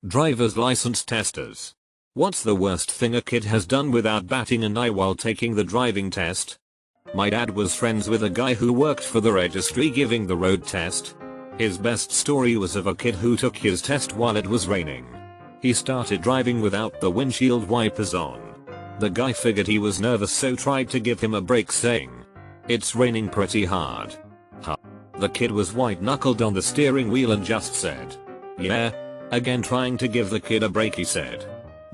Driver's license testers. What's the worst thing a kid has done without batting an eye while taking the driving test? My dad was friends with a guy who worked for the registry giving the road test. His best story was of a kid who took his test while it was raining. He started driving without the windshield wipers on. The guy figured he was nervous, so tried to give him a break, saying, "It's raining pretty hard." Huh. The kid was white-knuckled on the steering wheel and just said, "Yeah." Again trying to give the kid a break, he said,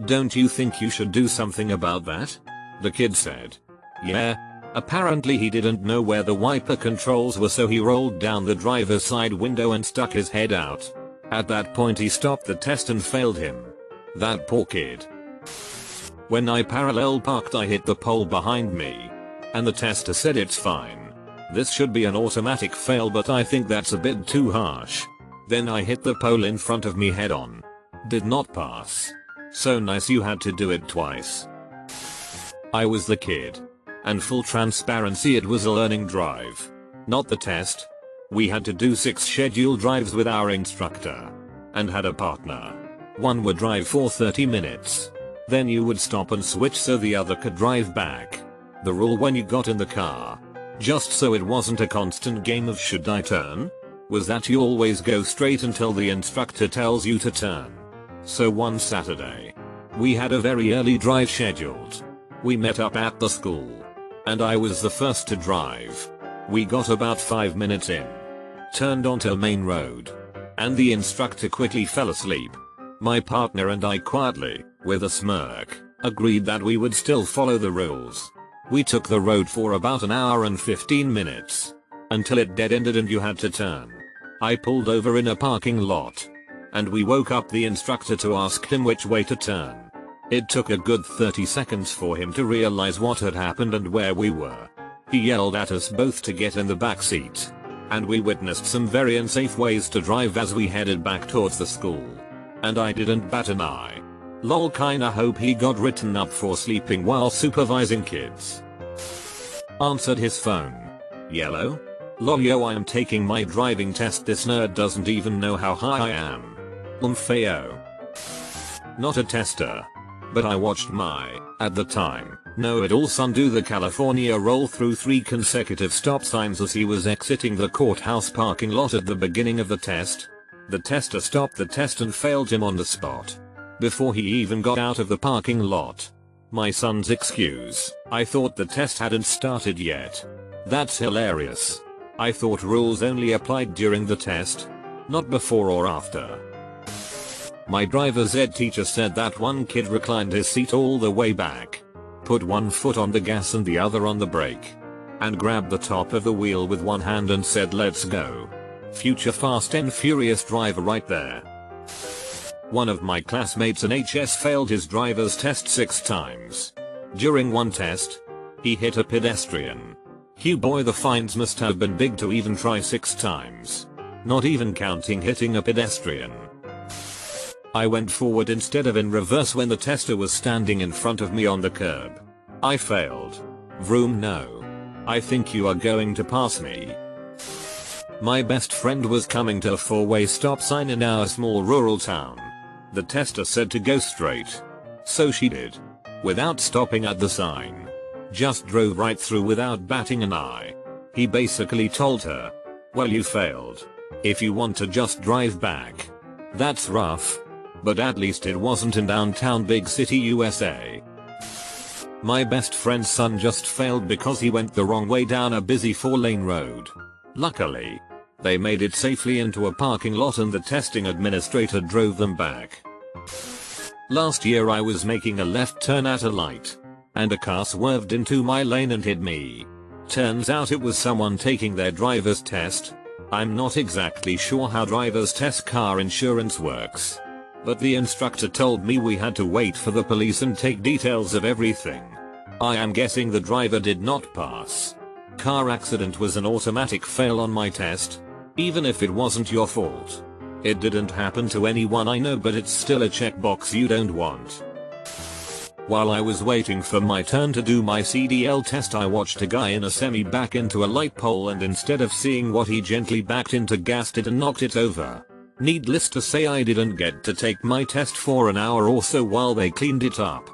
"Don't you think you should do something about that?" The kid said, "Yeah." Apparently he didn't know where the wiper controls were, so he rolled down the driver's side window and stuck his head out. At that point he stopped the test and failed him. That poor kid. When I parallel parked, I hit the pole behind me. And the tester said it's fine. This should be an automatic fail, but I think that's a bit too harsh. Then I hit the pole in front of me head on. Did not pass. So nice you had to do it twice. I was the kid. And full transparency, it was a learning drive. Not the test. We had to do 6 scheduled drives with our instructor. And had a partner. One would drive for 30 minutes. Then you would stop and switch so the other could drive back. The rule when you got in the car, just so it wasn't a constant game of should I turn, was that you always go straight until the instructor tells you to turn. So one Saturday, we had a very early drive scheduled. We met up at the school. And I was the first to drive. We got about 5 minutes in. Turned onto a main road. And the instructor quickly fell asleep. My partner and I quietly, with a smirk, agreed that we would still follow the rules. We took the road for about an hour and 15 minutes. Until it dead-ended and you had to turn. I pulled over in a parking lot. And we woke up the instructor to ask him which way to turn. It took a good 30 seconds for him to realize what had happened and where we were. He yelled at us both to get in the back seat. And we witnessed some very unsafe ways to drive as we headed back towards the school. And I didn't bat an eye. Lol, kinda hope he got written up for sleeping while supervising kids. Answered his phone. Yellow? Lol, yo, I am taking my driving test. This nerd doesn't even know how high I am. Fayo. Not a tester. But I watched my, at the time, know-it-all son do the California roll through 3 consecutive stop signs as he was exiting the courthouse parking lot at the beginning of the test. The tester stopped the test and failed him on the spot. Before he even got out of the parking lot. My son's excuse, "I thought the test hadn't started yet." That's hilarious. I thought rules only applied during the test, not before or after. My driver's ed teacher said that one kid reclined his seat all the way back, put one foot on the gas and the other on the brake, and grabbed the top of the wheel with one hand and said, "Let's go." Future Fast and Furious driver right there. One of my classmates in HS failed his driver's test 6 times. During one test, he hit a pedestrian. Hugh boy, the fines must have been big to even try 6 times. Not even counting hitting a pedestrian. I went forward instead of in reverse when the tester was standing in front of me on the curb. I failed. Vroom, no. I think you are going to pass me. My best friend was coming to a 4-way stop sign in our small rural town. The tester said to go straight. So she did. Without stopping at the sign. Just drove right through without batting an eye. He basically told her, "Well, you failed. If you want to just drive back." That's rough. But at least it wasn't in downtown big city USA. My best friend's son just failed because he went the wrong way down a busy 4-lane road. Luckily, they made it safely into a parking lot and the testing administrator drove them back. Last year I was making a left turn at a light. And a car swerved into my lane and hit me. Turns out it was someone taking their driver's test. I'm not exactly sure how driver's test car insurance works. But the instructor told me we had to wait for the police and take details of everything. I am guessing the driver did not pass. Car accident was an automatic fail on my test. Even if it wasn't your fault. It didn't happen to anyone I know, but it's still a checkbox you don't want. While I was waiting for my turn to do my CDL test, I watched a guy in a semi back into a light pole, and instead of seeing what he gently backed into, gassed it and knocked it over. Needless to say, I didn't get to take my test for an hour or so while they cleaned it up.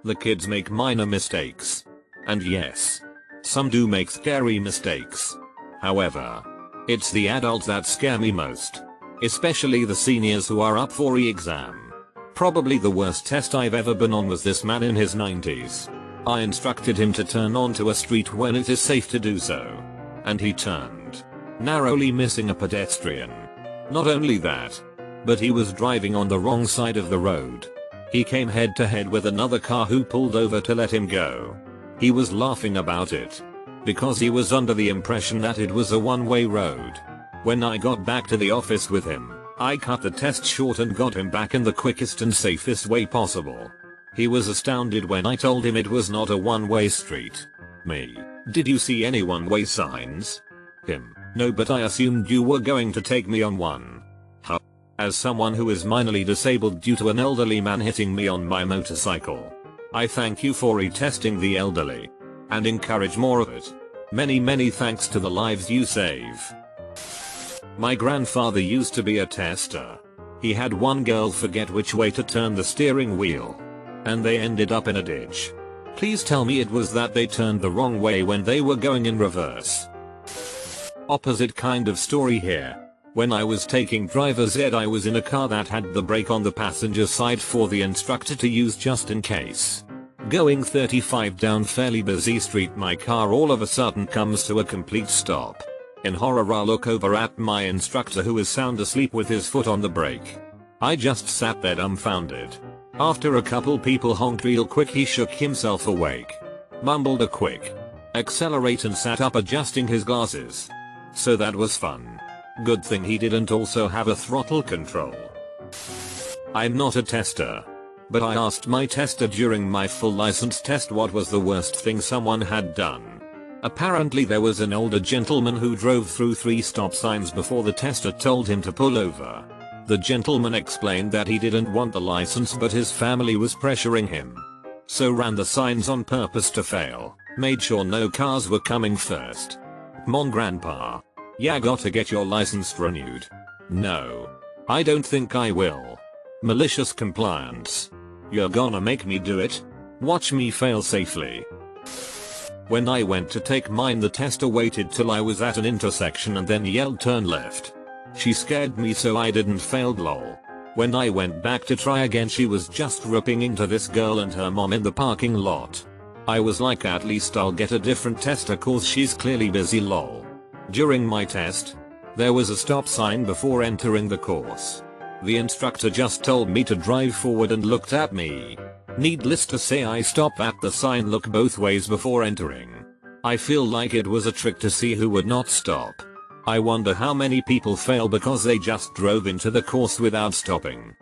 The kids make minor mistakes. And yes, some do make scary mistakes. However, it's the adults that scare me most. Especially the seniors who are up for re-exam. Probably the worst test I've ever been on was this man in his 90s. I instructed him to turn onto a street when it is safe to do so. And he turned, narrowly missing a pedestrian. Not only that, but he was driving on the wrong side of the road. He came head to head with another car who pulled over to let him go. He was laughing about it, because he was under the impression that it was a one-way road. When I got back to the office with him, I cut the test short and got him back in the quickest and safest way possible. He was astounded when I told him it was not a one-way street. Me, did you see any one-way signs? Him, no, but I assumed you were going to take me on one. Huh. As someone who is minorly disabled due to an elderly man hitting me on my motorcycle, I thank you for retesting the elderly. And encourage more of it. Many thanks to the lives you save. My grandfather used to be a tester. He had one girl forget which way to turn the steering wheel. And they ended up in a ditch. Please tell me it was that they turned the wrong way when they were going in reverse. Opposite kind of story here. When I was taking driver's ed, I was in a car that had the brake on the passenger side for the instructor to use just in case. Going 35 down fairly busy street, my car all of a sudden comes to a complete stop. In horror I look over at my instructor who is sound asleep with his foot on the brake. I just sat there dumbfounded. After a couple people honked real quick, he shook himself awake, mumbled a quick accelerate and sat up adjusting his glasses. So that was fun. Good thing he didn't also have a throttle control. I'm not a tester, but I asked my tester during my full license test what was the worst thing someone had done. Apparently there was an older gentleman who drove through 3 stop signs before the tester told him to pull over. The gentleman explained that he didn't want the license but his family was pressuring him. So ran the signs on purpose to fail, made sure no cars were coming first. Mon grandpa. Yeah, gotta get your license renewed. No. I don't think I will. Malicious compliance. You're gonna make me do it? Watch me fail safely. When I went to take mine, the tester waited till I was at an intersection and then yelled turn left. She scared me so I didn't fail, lol. When I went back to try again, she was just ripping into this girl and her mom in the parking lot. I was like, at least I'll get a different tester cause she's clearly busy, lol. During my test, there was a stop sign before entering the course. The instructor just told me to drive forward and looked at me. Needless to say, I stopped at the sign, look both ways before entering. I feel like it was a trick to see who would not stop. I wonder how many people fail because they just drove into the course without stopping.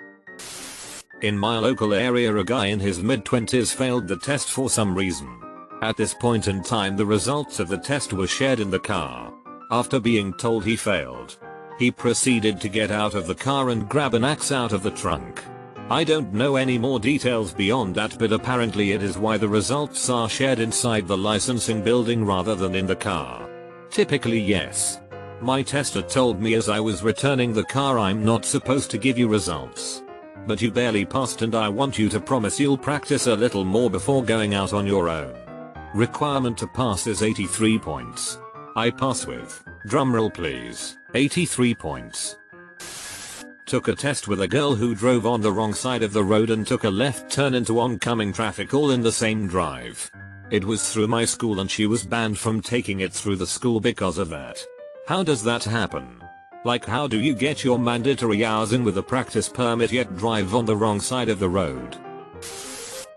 In my local area, a guy in his mid-20s failed the test for some reason. At this point in time, the results of the test were shared in the car. After being told he failed, he proceeded to get out of the car and grab an axe out of the trunk. I don't know any more details beyond that, but apparently it is why the results are shared inside the licensing building rather than in the car. Typically, yes. My tester told me as I was returning the car, I'm not supposed to give you results. But you barely passed and I want you to promise you'll practice a little more before going out on your own. Requirement to pass is 83 points. I pass with, drumroll please, 83 points. Took a test with a girl who drove on the wrong side of the road and took a left turn into oncoming traffic all in the same drive. It was through my school and she was banned from taking it through the school because of that. How does that happen? Like, how do you get your mandatory hours in with a practice permit yet drive on the wrong side of the road?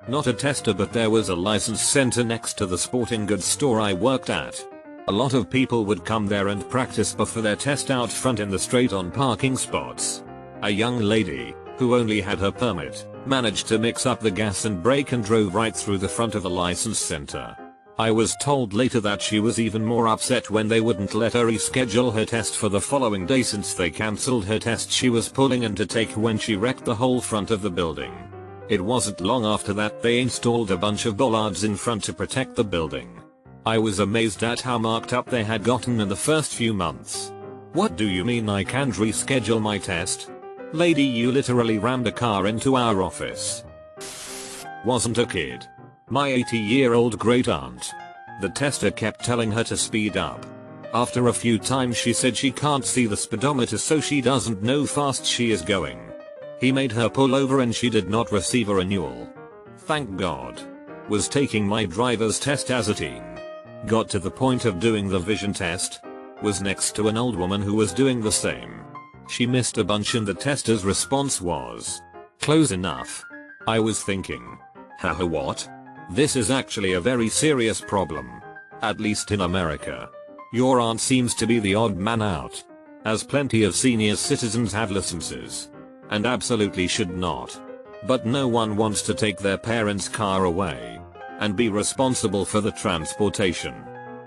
Not a tester, but there was a license center next to the sporting goods store I worked at. A lot of people would come there and practice before their test out front in the straight on parking spots. A young lady, who only had her permit, managed to mix up the gas and brake and drove right through the front of the license center. I was told later that she was even more upset when they wouldn't let her reschedule her test for the following day since they cancelled her test she was pulling in to take when she wrecked the whole front of the building. It wasn't long after that they installed a bunch of bollards in front to protect the building. I was amazed at how marked up they had gotten in the first few months. What do you mean I can't reschedule my test? Lady, you literally rammed a car into our office. Wasn't a kid. My 80-year-old great aunt. The tester kept telling her to speed up. After a few times she said she can't see the speedometer, so she doesn't know how fast she is going. He made her pull over and she did not receive a renewal. Thank God. Was taking my driver's test as a teen. Got to the point of doing the vision test. Was next to an old woman who was doing the same. She missed a bunch and the tester's response was, "Close enough." I was thinking, haha, what? This is actually a very serious problem. At least in America. Your aunt seems to be the odd man out. As plenty of senior citizens have licenses. And absolutely should not. But no one wants to take their parents' car away. And be responsible for the transportation.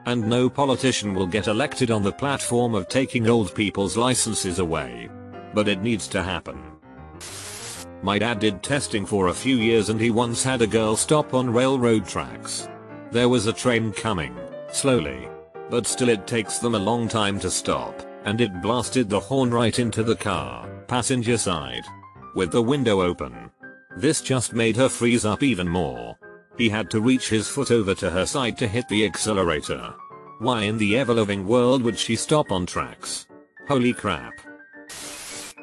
And no politician will get elected on the platform of taking old people's licenses away. But it needs to happen. My dad did testing for a few years and he once had a girl stop on railroad tracks. There was a train coming, slowly. But still it takes them a long time to stop, and it blasted the horn right into the car, passenger side. With the window open. This just made her freeze up even more. He had to reach his foot over to her side to hit the accelerator. Why in the ever-loving world would she stop on tracks? Holy crap.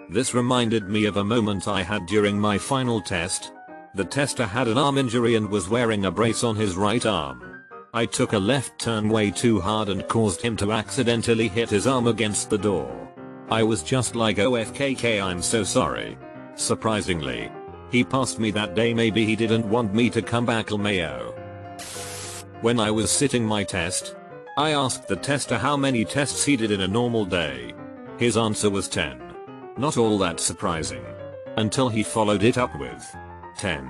This reminded me of a moment I had during my final test. The tester had an arm injury and was wearing a brace on his right arm. I took a left turn way too hard and caused him to accidentally hit his arm against the door. I was just like, OFKK, I'm so sorry. Surprisingly. He passed me that day. Maybe he didn't want me to come back, LMAO. When I was sitting my test, I asked the tester how many tests he did in a normal day. His answer was 10. Not all that surprising. Until he followed it up with 10.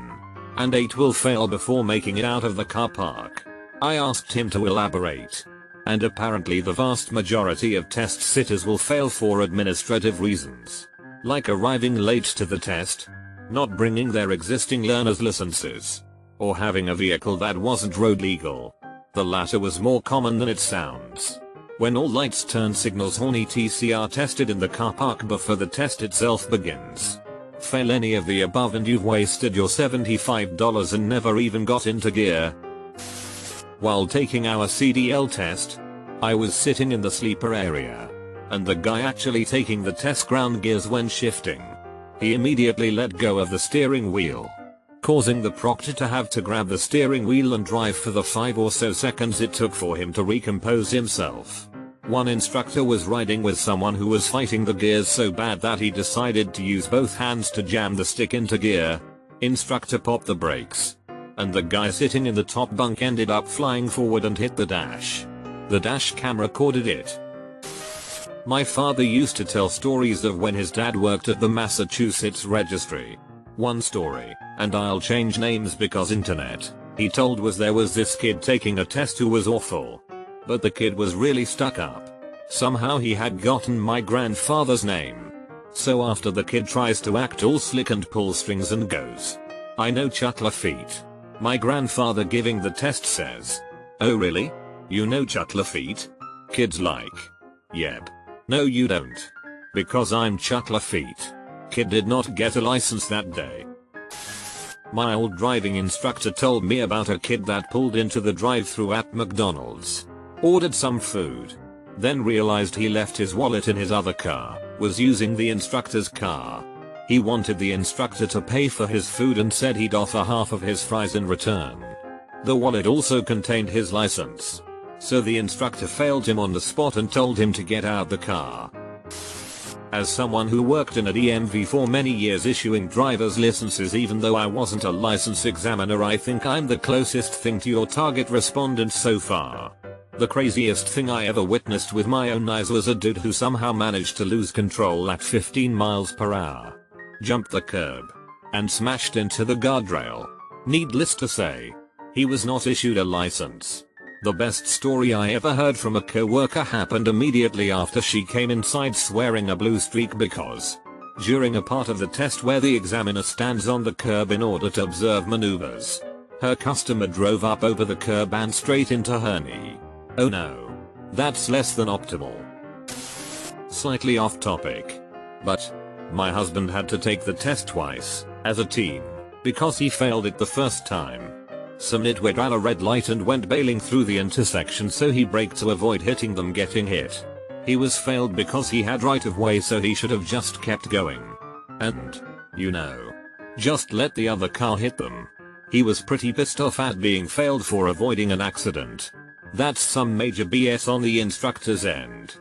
And 8 will fail before making it out of the car park. I asked him to elaborate. And apparently the vast majority of test sitters will fail for administrative reasons. Like arriving late to the test, not bringing their existing learner's licenses, or having a vehicle that wasn't road legal. The latter was more common than it sounds. When all lights turn, signals, horn, etc. are tested in the car park before the test itself begins. Fail any of the above and you've wasted your $75 and never even got into gear. While taking our CDL test, I was sitting in the sleeper area, and the guy actually taking the test ground gears when shifting. He immediately let go of the steering wheel, causing the proctor to have to grab the steering wheel and drive for the 5 or so seconds it took for him to recompose himself. One instructor was riding with someone who was fighting the gears so bad that he decided to use both hands to jam the stick into gear. Instructor popped the brakes. And the guy sitting in the top bunk ended up flying forward and hit the dash. The dash cam recorded it. My father used to tell stories of when his dad worked at the Massachusetts registry. One story, and I'll change names because internet, he told was there was this kid taking a test who was awful. But the kid was really stuck up. Somehow he had gotten my grandfather's name. So after the kid tries to act all slick and pull strings and goes, "I know Chuck Lafitte." My grandfather giving the test says, "Oh really? You know Chuck Lafitte?" Kid's like, "Yep." "No you don't. Because I'm Chuck Lafitte." Kid did not get a license that day. My old driving instructor told me about a kid that pulled into the drive-thru at McDonald's, ordered some food, then realized he left his wallet in his other car, was using the instructor's car. He wanted the instructor to pay for his food and said he'd offer half of his fries in return. The wallet also contained his license. So the instructor failed him on the spot and told him to get out the car. As someone who worked in a DMV for many years issuing driver's licenses, even though I wasn't a license examiner, I think I'm the closest thing to your target respondent so far. The craziest thing I ever witnessed with my own eyes was a dude who somehow managed to lose control at 15 miles per hour. Jumped the curb. And smashed into the guardrail. Needless to say, he was not issued a license. The best story I ever heard from a coworker happened immediately after she came inside swearing a blue streak because, during a part of the test where the examiner stands on the curb in order to observe maneuvers, her customer drove up over the curb and straight into her knee. Oh no. That's less than optimal. Slightly off topic. But my husband had to take the test twice, as a team, because he failed it the first time. Some nitwit ran a red light and went bailing through the intersection, so he braked to avoid hitting them getting hit. He was failed because he had right of way, so he should have just kept going. And, you know, just let the other car hit them. He was pretty pissed off at being failed for avoiding an accident. That's some major BS on the instructor's end.